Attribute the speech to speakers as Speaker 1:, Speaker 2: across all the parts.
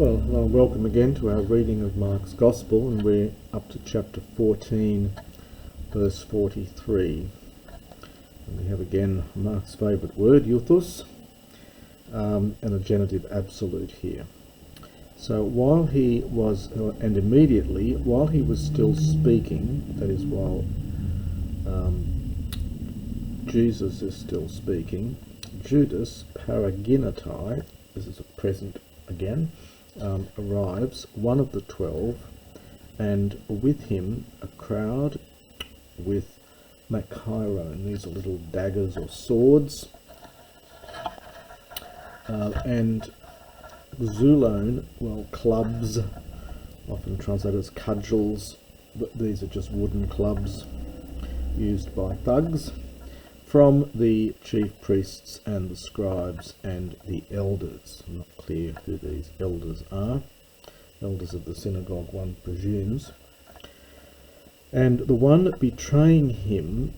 Speaker 1: Well, welcome again to our reading of Mark's Gospel, and we're up to chapter 14, verse 43. And we have again Mark's favourite word, euthus, and a genitive absolute here. So while he was, and immediately, while he was still speaking, that is, while Jesus is still speaking, Judas Paraginatai, this is a present again, arrives, one of the 12, and with him a crowd with machaira, these are little daggers or swords, and zulone, well, clubs, often translated as cudgels, but these are just wooden clubs used by thugs, from the chief priests and the scribes and the elders. I'm not clear who these elders are. Elders of the synagogue, one presumes. And the one betraying him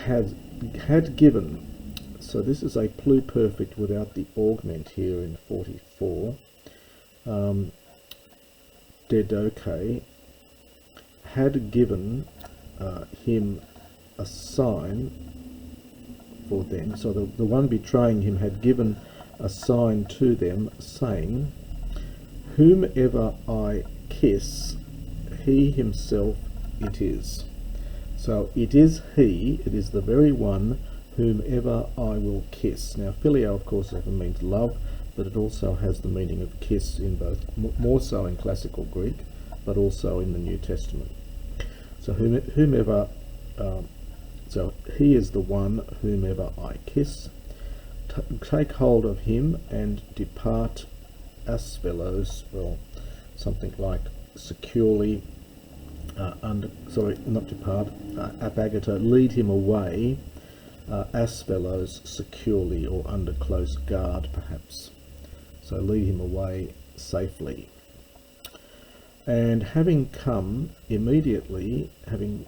Speaker 1: had given, so this is a pluperfect without the augment here in 44, Didoche, had given him a sign for them. So the one betraying him had given a sign to them, saying, "Whomever I kiss, he himself it is." So it is he, it is the very one whomever I will kiss. Now phileo, of course, often means love, but it also has the meaning of kiss in both, more so in classical Greek, but also in the New Testament. So whomever, so he is the one whomever I kiss. Take hold of him and depart asphelos, well, something like securely, apagata, lead him away, asphelos, securely, or under close guard perhaps. So lead him away safely. And having come immediately, having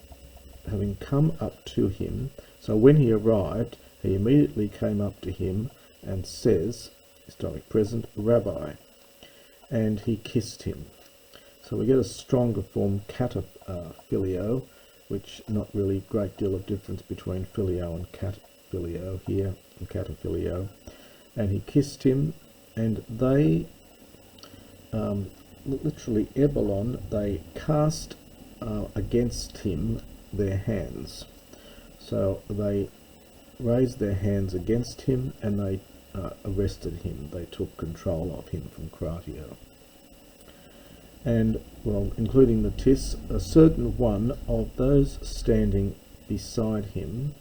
Speaker 1: come up to him, so when he arrived, he immediately came up to him and says, historic present, Rabbi, and he kissed him. So we get a stronger form, filio, which not really a great deal of difference between filio and catafilio here, and catafilio. And he kissed him, and they, literally ebelon, they cast against him their hands. So they raised their hands against him and they arrested him. They took control of him from Kratio. And, well, including the tis, a certain one of those standing beside him,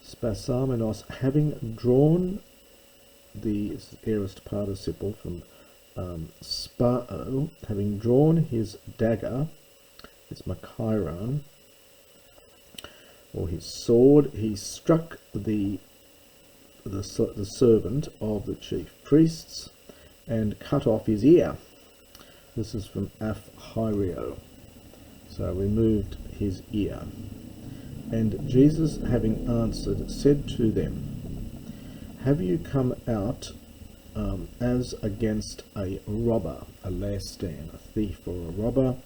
Speaker 1: Spasamenos, having drawn the aorist participle from spao, having drawn his dagger, his machiron, or his sword, he struck the servant of the chief priests and cut off his ear. This is from Aphirio. So removed his ear. And Jesus, having answered, said to them, "Have you come out as against a robber, a lastan, a thief or a robber,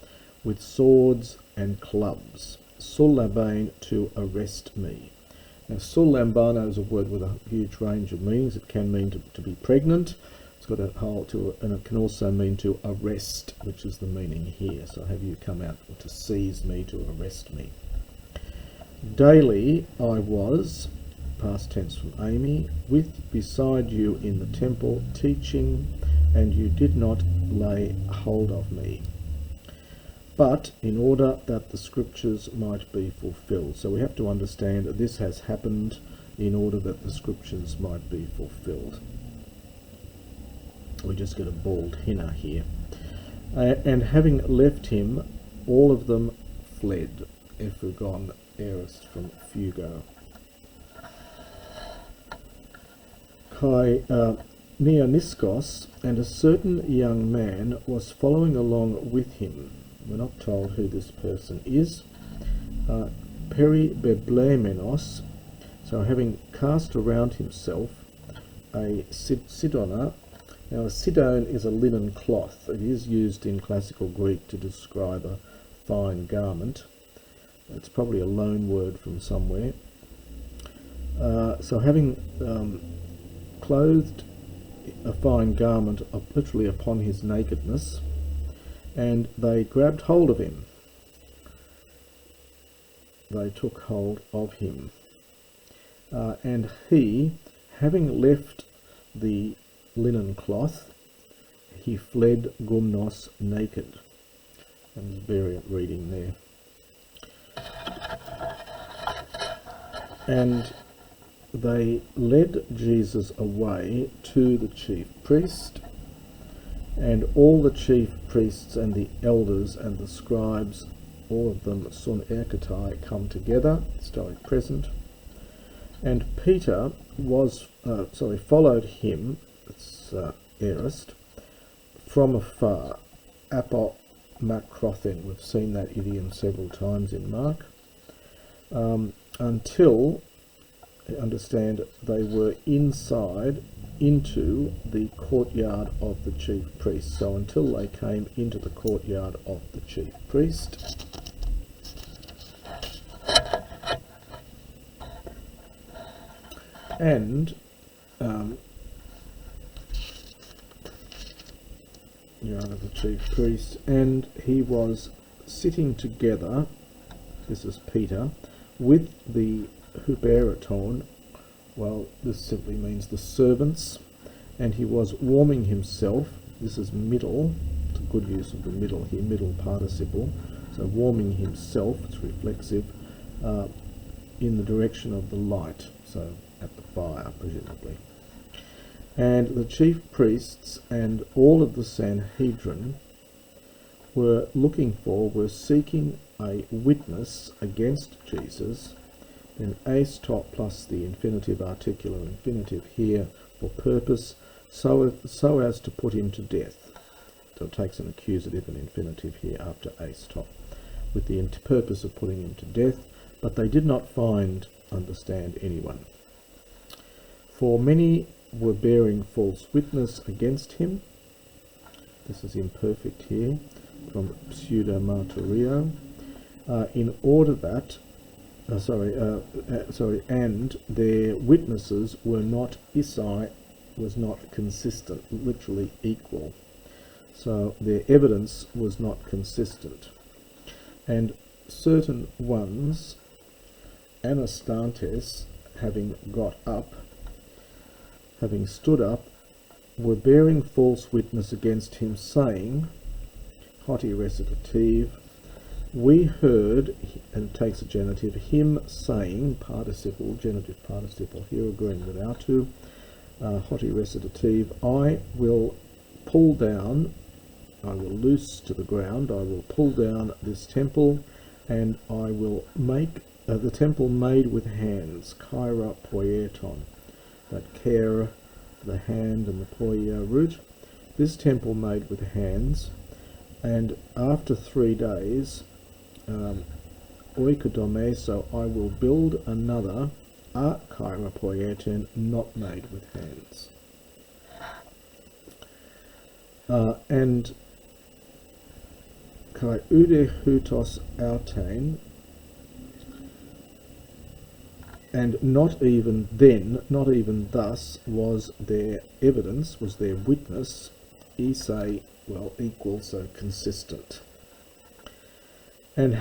Speaker 1: with swords and clubs, sullabain, to arrest me?" Now, sullambano is a word with a huge range of meanings. It can mean to be pregnant. It's got a whole and it can also mean to arrest, which is the meaning here. So have you come out to seize me, to arrest me? Daily I was, past tense from Amy, beside you in the temple, teaching, and you did not lay hold of me. But in order that the scriptures might be fulfilled. So we have to understand that this has happened in order that the scriptures might be fulfilled. We just get a bald hinna here. And having left him, all of them fled. Ephugon aorist from fugo. Kai Neoniskos, and a certain young man was following along with him. We're not told who this person is. Peribeblemenos, so having cast around himself a Sidona, Now, a sidone is a linen cloth. It is used in classical Greek to describe a fine garment. It's probably a loan word from somewhere. So having clothed a fine garment literally upon his nakedness, and they grabbed hold of him. They took hold of him. And he, having left the linen cloth, he fled Gumnos naked. And there's variant reading there. And they led Jesus away to the chief priest, and all the chief priests and the elders and the scribes, all of them sun erkatai, come together, still present. And Peter followed him, it's aorist, from afar, apomacrothen. We've seen that idiom several times in Mark, until, understand, they were inside into the courtyard of the chief priest. So until they came into the courtyard of the chief priest, and the chief priest, and he was sitting together, this is Peter, with the huberaton, well, this simply means the servants, and he was warming himself, this is middle, it's a good use of the middle here, middle participle, so warming himself, it's reflexive, in the direction of the light, so at the fire, presumably. And the chief priests and all of the Sanhedrin were seeking a witness against Jesus, then aistop plus the infinitive, articular infinitive here for purpose, so as to put him to death. So it takes an accusative and infinitive here after aistop, with the purpose of putting him to death, but they did not understand anyone. For many were bearing false witness against him. This is imperfect here, from pseudo-martyrio, in order that, and their witnesses were not was not consistent, literally equal. So their evidence was not consistent. And certain ones, Anastantes, having stood up, were bearing false witness against him, saying, hoti recitative, we heard, and it takes a genitive, him saying, participle, genitive participle, here agreeing with our two, hoti recitative, I will loose to the ground, I will pull down this temple, and I will make the temple made with hands, kaira poieton, that kera, the hand, and the poia root, this temple made with hands, and after 3 days, oikodome, so I will build another, a kaira poieton, not made with hands. And kai ude hutos autain, and not even then, not even thus, was their evidence, was their witness, equal, so consistent. And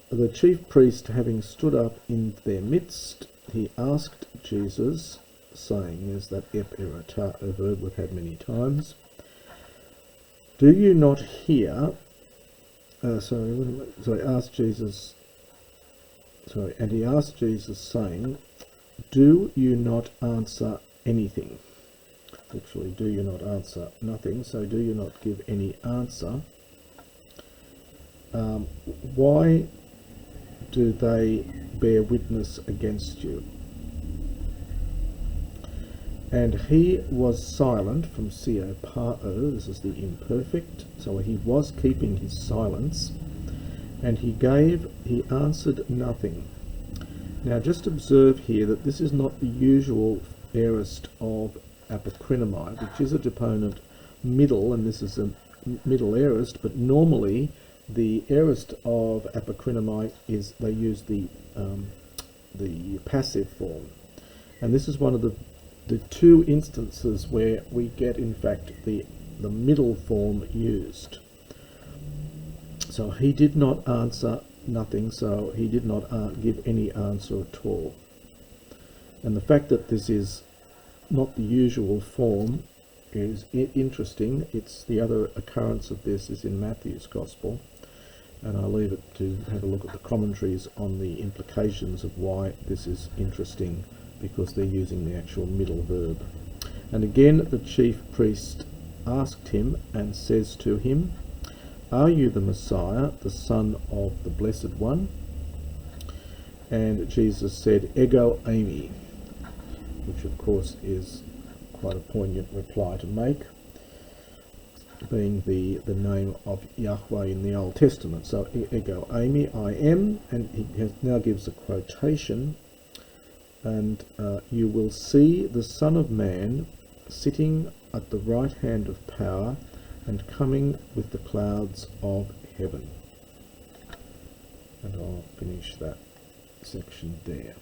Speaker 1: the chief priest having stood up in their midst, he asked Jesus, saying, there's that epirata, a verb we've had many times, do you not hear, and he asked Jesus, saying, do you not answer anything? Literally, do you not answer nothing? So do you not give any answer? Why do they bear witness against you? And he was silent from sio pao, this is the imperfect, so he was keeping his silence, and he answered nothing. Now just observe here that this is not the usual aorist of apokrinomai, which is a deponent middle, and this is a middle aorist, but normally the aorist of apocrinomai is, they use the passive form. And this is one of the two instances where we get, in fact, the middle form used. So he did not answer nothing, so he did not give any answer at all. And the fact that this is not the usual form is interesting. It's the other occurrence of this is in Matthew's Gospel, and I'll leave it to have a look at the commentaries on the implications of why this is interesting, because they're using the actual middle verb. And again the chief priest asked him and says to him, "Are you the Messiah, the Son of the Blessed One?" And Jesus said, "Ego eimi," which of course is quite a poignant reply to make, being the name of Yahweh in the Old Testament. So ego eimi, I am, and he now gives a quotation, and you will see the Son of Man sitting at the right hand of power and coming with the clouds of heaven. And I'll finish that section there.